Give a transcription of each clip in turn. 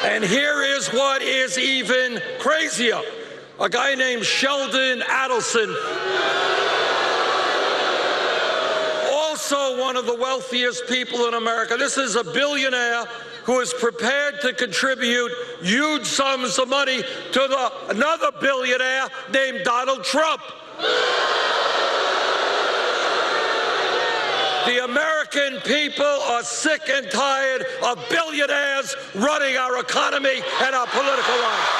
And here is what is even crazier. A guy named Sheldon Adelson, also one of the wealthiest people in America. This is a billionaire who is prepared to contribute huge sums of money to another billionaire named Donald Trump. The American people are sick and tired of billionaires running our economy and our political life.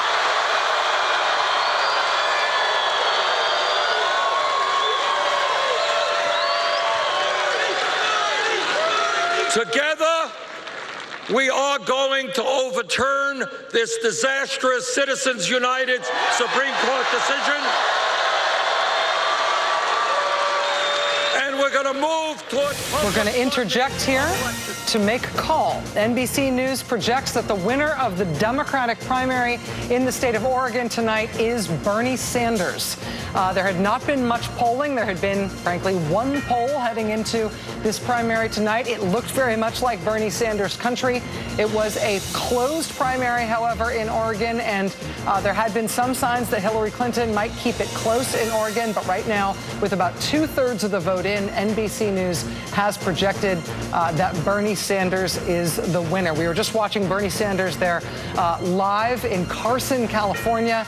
Together, we are going to overturn this disastrous Citizens United Supreme Court decision. And we're going to move toward... We're going to interject here to make a call. NBC News projects that the winner of the Democratic primary in the state of Oregon tonight is Bernie Sanders. There had not been much polling. There had been, frankly, one poll heading into this primary tonight. It looked very much like Bernie Sanders' country. It was a closed primary, however, in Oregon, and there had been some signs that Hillary Clinton might keep it close in Oregon. But right now, with about 2/3 of the vote in, NBC News has projected that Bernie Sanders is the winner. We were just watching Bernie Sanders there live in Carson, California,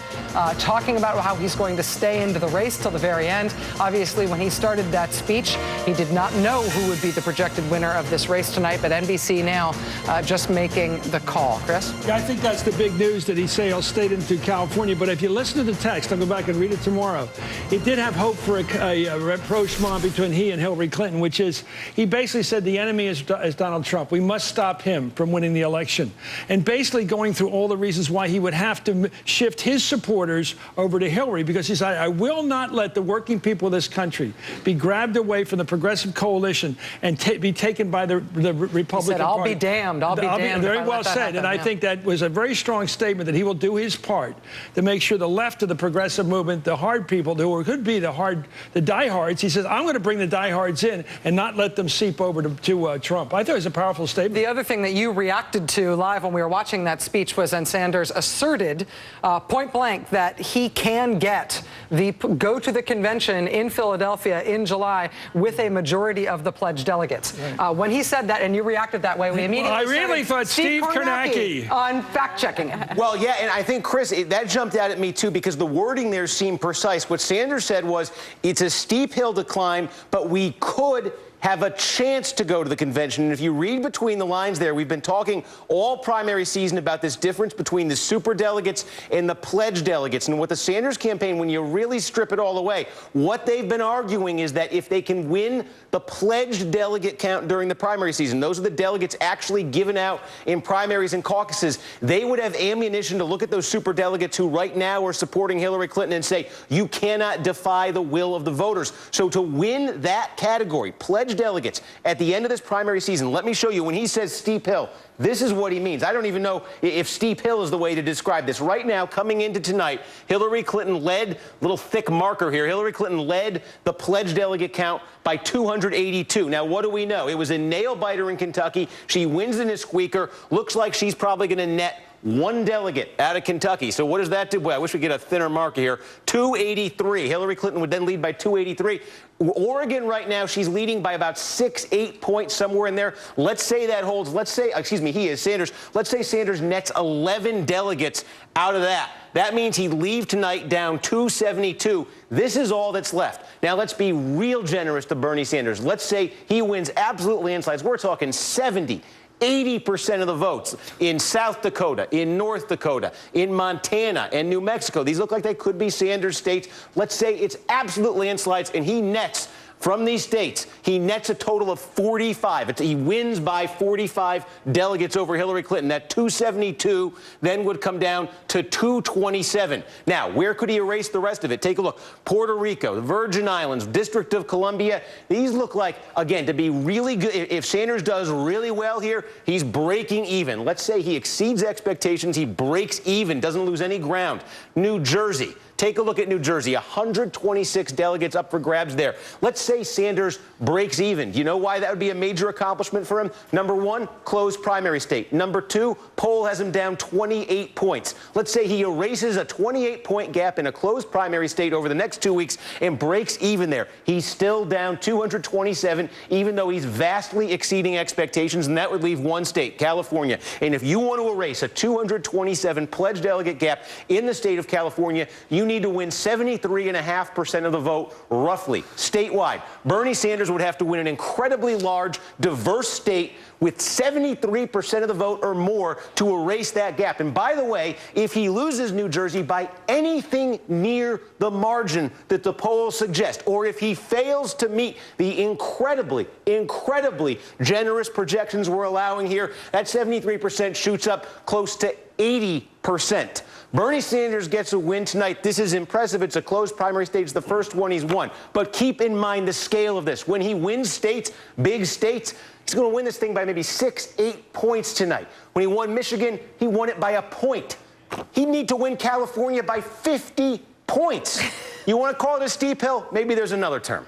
talking about how he's going to stay into the race till the very end. Obviously, when he started that speech, he did not know who would be the projected winner of this race tonight, but NBC now just making the call. Chris? Yeah, I think that's the big news, that he say he'll stay into California. But if you listen to the text, I'll go back and read it tomorrow. He did have hope for a rapprochement between he and Hillary Clinton, which is, he basically said the enemy is Donald Trump. We must stop him from winning the election. And basically going through all the reasons why he would have to shift his supporters over to Hillary, because he said, I will not let the working people of this country be grabbed away from the progressive coalition and be taken by the Republican Party. He said, I'll be damned. I'll be damned. Very well said. And I think that was a very strong statement, that he will do his part to make sure the left of the progressive movement, the hard people who could be the diehards, he says, I'm going to bring the diehards in and not let them seep over to Trump. I thought it was a powerful statement. The other thing that you reacted to live when we were watching that speech was when Sanders asserted point blank that he can go to the convention in Philadelphia in July with a majority of the pledged delegates. Right. When he said that, and you reacted that way, we immediately I really thought Steve Kornacki on fact-checking it. Well, yeah, and I think, Chris, that jumped out at me, too, because the wording there seemed precise. What Sanders said was, it's a steep hill to climb, but we could have a chance to go to the convention. And if you read between the lines there, we've been talking all primary season about this difference between the super delegates and the pledged delegates. And what the Sanders campaign, when you really strip it all away, what they've been arguing is that if they can win the pledged delegate count during the primary season, those are the delegates actually given out in primaries and caucuses, they would have ammunition to look at those super delegates who right now are supporting Hillary Clinton and say, you cannot defy the will of the voters. So to win that category, pledged delegates, at the end of this primary season, let me show you, when he says steep hill, this is what he means. I don't even know if steep hill is the way to describe this. Right now, coming into tonight, Hillary Clinton led, little thick marker here, Hillary Clinton led the pledged delegate count by 282. Now, what do we know? It was a nail-biter in Kentucky. She wins in a squeaker. Looks like she's probably going to net one delegate out of Kentucky. So what does that do? Boy, I wish we could get a thinner marker here. 283. Hillary Clinton would then lead by 283. Oregon right now, she's leading by about 6-8 points, somewhere in there. Let's say that holds. Let's say, Sanders. Let's say Sanders nets 11 delegates out of that. That means he'd leave tonight down 272. This is all that's left. Now, let's be real generous to Bernie Sanders. Let's say he wins absolute landslides. We're talking 80% of the votes in South Dakota, in North Dakota, in Montana, and New Mexico. These look like they could be Sanders states. Let's say it's absolute landslides, and he nets, from these states, he nets a total of 45. He wins by 45 delegates over Hillary Clinton. That 272 then would come down to 227. Now, where could he erase the rest of it? Take a look. Puerto Rico, the Virgin Islands, District of Columbia. These look like, again, to be really good. If Sanders does really well here, he's breaking even. Let's say he exceeds expectations. He breaks even, doesn't lose any ground. New Jersey, Take a look at New Jersey, 126 delegates up for grabs there. Let's say Sanders breaks even. Do you know why that would be a major accomplishment for him? Number one, closed primary state. Number two, poll has him down 28 points. Let's say he erases a 28-point gap in a closed primary state over the next 2 weeks and breaks even there. He's still down 227, even though he's vastly exceeding expectations, and that would leave one state, California. And if you want to erase a 227 pledged delegate gap in the state of California, you need to win 73.5% of the vote, roughly, statewide. Bernie Sanders would have to win an incredibly large, diverse state with 73% of the vote or more to erase that gap. And by the way, if he loses New Jersey by anything near the margin that the polls suggest, or if he fails to meet the incredibly, incredibly generous projections we're allowing here, that 73% shoots up close to 80%. Bernie Sanders gets a win tonight. This is impressive. It's a closed primary state. It's the first one he's won. But keep in mind the scale of this. When he wins states, big states, he's going to win this thing by maybe 6, 8 points tonight. When he won Michigan, he won it by a point. He'd need to win California by 50 points. You want to call it a steep hill? Maybe there's another term.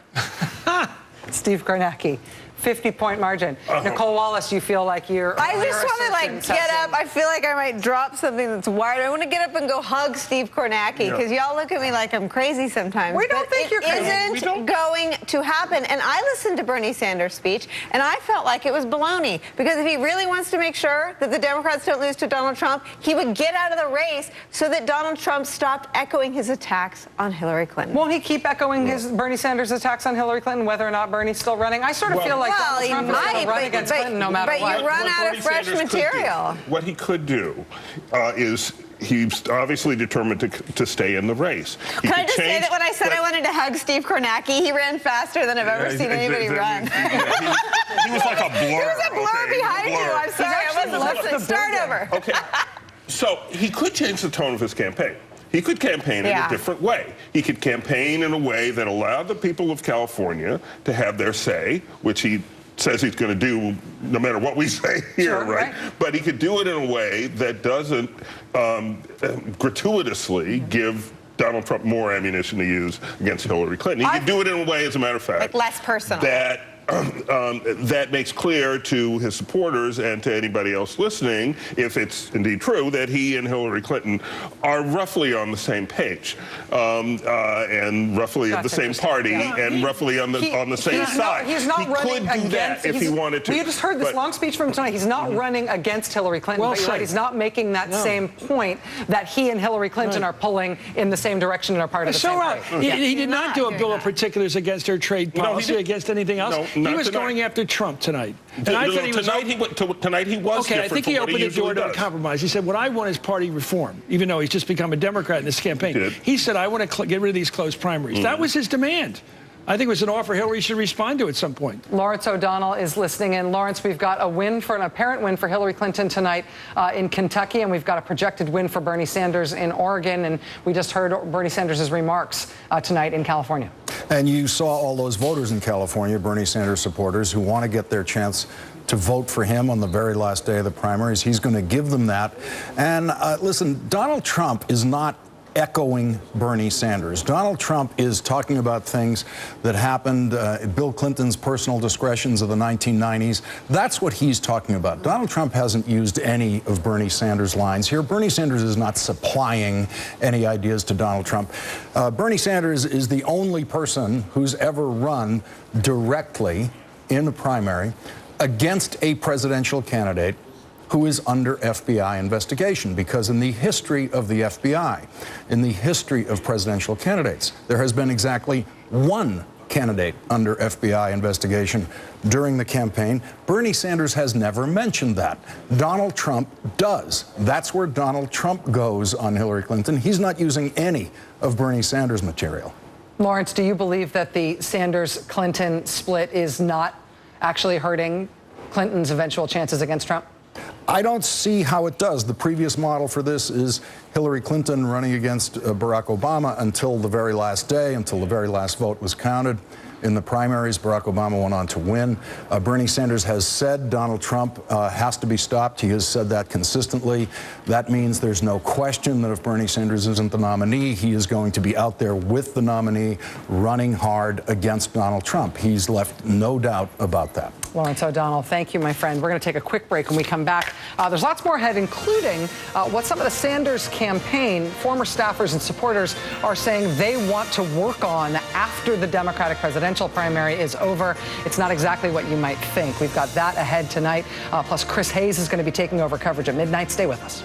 Steve Kornacki. 50-point margin. Nicole Wallace, you feel like you're... I just want to, get up. I feel like I might drop something that's wired. I want to get up and go hug Steve Kornacki, because y'all look at me like I'm crazy sometimes. We don't think you're crazy. It isn't going to happen. And I listened to Bernie Sanders' speech, and I felt like it was baloney, because if he really wants to make sure that the Democrats don't lose to Donald Trump, he would get out of the race so that Donald Trump stopped echoing his attacks on Hillary Clinton. Won't he keep echoing his Bernie Sanders attacks on Hillary Clinton, whether or not Bernie's still running? I sort of feel like Donald Trump is going to run against Clinton no matter what. But you run out of fresh material. What he could do is he's obviously determined to stay in the race. Can I just say that when I said I wanted to hug Steve Kornacki, he ran faster than I've ever seen anybody run. He was like a blur. He was a blur behind you. I'm sorry, I wasn't listening. Start over. Okay. So he could change the tone of his campaign. He could campaign in a different way. He could campaign in a way that allowed the people of California to have their say, which he says he's going to do no matter what we say here, right? But he could do it in a way that doesn't gratuitously give Donald Trump more ammunition to use against Hillary Clinton. He could do it in a way, as a matter of fact, like less personal. That makes clear to his supporters and to anybody else listening, if it's indeed true, that he and Hillary Clinton are roughly on the same page, and roughly of the same party, and roughly on the same side. He's not running could do that if he wanted to. You just heard this long speech from him tonight. He's not running against Hillary Clinton, but you're right, he's not making that same point that he and Hillary Clinton are pulling in the same direction and are part of the same party. He did not do a bill of particulars against her trade policy, against anything else. He was going after Trump tonight. And I thought he was tonight he was okay, I think he opened the door to a compromise. He said, what I want is party reform, even though he's just become a Democrat in this campaign. He said, I want to get rid of these closed primaries. That was his demand. I think it was an offer Hillary should respond to at some point. Lawrence O'Donnell is listening in. Lawrence, we've got an apparent win for Hillary Clinton tonight in Kentucky, and we've got a projected win for Bernie Sanders in Oregon, and we just heard Bernie Sanders' remarks tonight in California. And you saw all those voters in California, Bernie Sanders supporters, who want to get their chance to vote for him on the very last day of the primaries. He's going to give them that. And listen, Donald Trump is not echoing Bernie Sanders. Donald Trump is talking about things that happened, Bill Clinton's personal discretions of the 1990s. That's what he's talking about. Donald Trump hasn't used any of Bernie Sanders' lines here. Bernie Sanders is not supplying any ideas to Donald Trump. Bernie Sanders is the only person who's ever run directly in a primary against a presidential candidate who is under FBI investigation, because in the history of the FBI, in the history of presidential candidates, there has been exactly one candidate under FBI investigation during the campaign. Bernie Sanders has never mentioned that. Donald Trump does. That's where Donald Trump goes on Hillary Clinton. He's not using any of Bernie Sanders' material. Lawrence, do you believe that the Sanders-Clinton split is not actually hurting Clinton's eventual chances against Trump? I don't see how it does. The previous model for this is Hillary Clinton running against Barack Obama until the very last day, until the very last vote was counted. In the primaries, Barack Obama went on to win. Bernie Sanders has said Donald Trump has to be stopped. He has said that consistently. That means there's no question that if Bernie Sanders isn't the nominee, he is going to be out there with the nominee running hard against Donald Trump. He's left no doubt about that. Lawrence O'Donnell, thank you, my friend. We're going to take a quick break. When we come back, there's lots more ahead, including what some of the Sanders campaign, former staffers and supporters are saying they want to work on after the Democratic presidential primary is over. It's not exactly what you might think. We've got that ahead tonight. Plus, Chris Hayes is going to be taking over coverage at midnight. Stay with us.